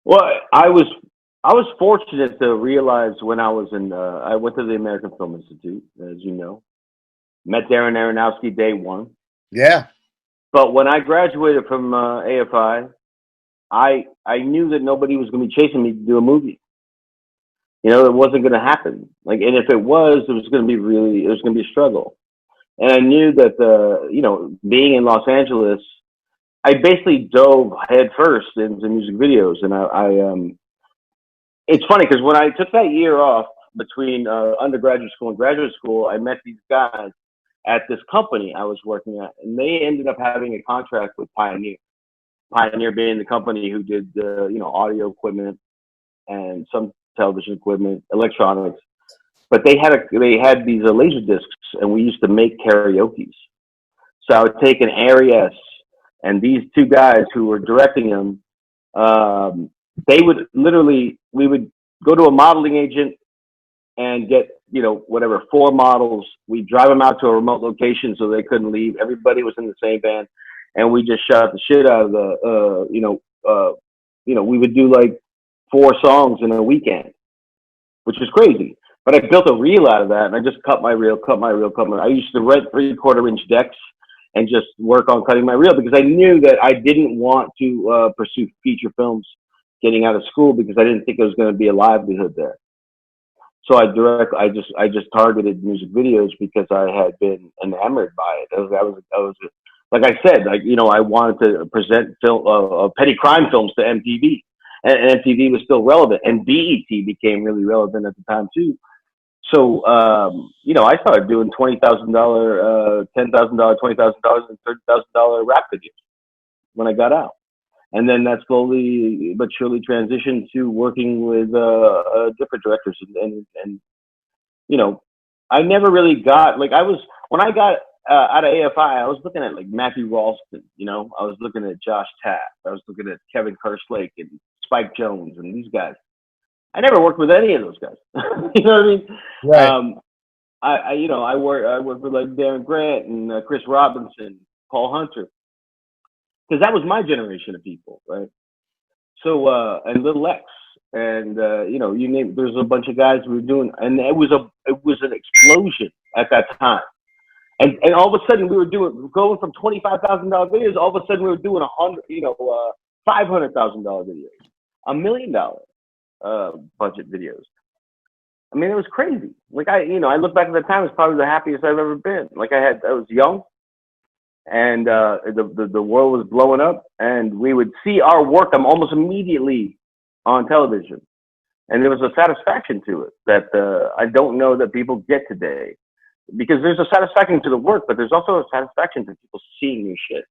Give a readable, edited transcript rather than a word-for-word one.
Well, I was fortunate to realize when I was in I went to the American Film Institute, as you know, met Darren Aronofsky day one. Yeah. But when I graduated from AFI, I knew that nobody was going to be chasing me to do a movie. You know, it wasn't going to happen. Like, and if it was going to be it was going to be a struggle. And I knew that you know, being in Los Angeles, I basically dove headfirst into music videos, and it's funny because when I took that year off between undergraduate school and graduate school, I met these guys at this company I was working at, and they ended up having a contract with Pioneer. Pioneer being the company who did you know, audio equipment and some television equipment, electronics. But they had these laser discs, and we used to make karaoke's. So I would take an Aries, and these two guys who were directing them, they would literally, we would go to a modeling agent and get, you know, whatever, 4 models. We drive them out to a remote location so they couldn't leave. Everybody was in the same van, and we just shot the shit out of the, you know, we would do like 4 songs in a weekend, which is crazy. But I built a reel out of that, and I just cut my reel. I used to rent 3/4-inch decks and just work on cutting my reel because I knew that I didn't want to pursue feature films getting out of school because I didn't think it was going to be a livelihood there. So I just targeted music videos because I had been enamored by it. I was like I said, like, you know, I wanted to present petty crime films to MTV, and MTV was still relevant, and BET became really relevant at the time too. So, you know, I started doing $20,000, $10,000, $20,000, and $30,000 rap videos when I got out. And then that slowly but surely transitioned to working with different directors. And, you know, I never really got, like, when I got out of AFI, I was looking at, like, Matthew Ralston, you know, I was looking at Josh Taft, I was looking at Kevin Kerslake and Spike Jones and these guys. I never worked with any of those guys. You know what I mean? Right. I worked with like Darren Grant and Chris Robinson, Paul Hunter, because that was my generation of people, right? So and Little X, and you know, you name. There's a bunch of guys who were doing, and it was an explosion at that time. And all of a sudden we were going from $25,000 videos. All of a sudden we were doing $500,000 videos, $1 million budget videos. I mean, it was crazy. Like I look back at the time, it's probably the happiest I've ever been. Like I was young, and the world was blowing up, and we would see our work almost immediately on television, and there was a satisfaction to it that I don't know that people get today, because there's a satisfaction to the work, but there's also a satisfaction to people seeing new shit.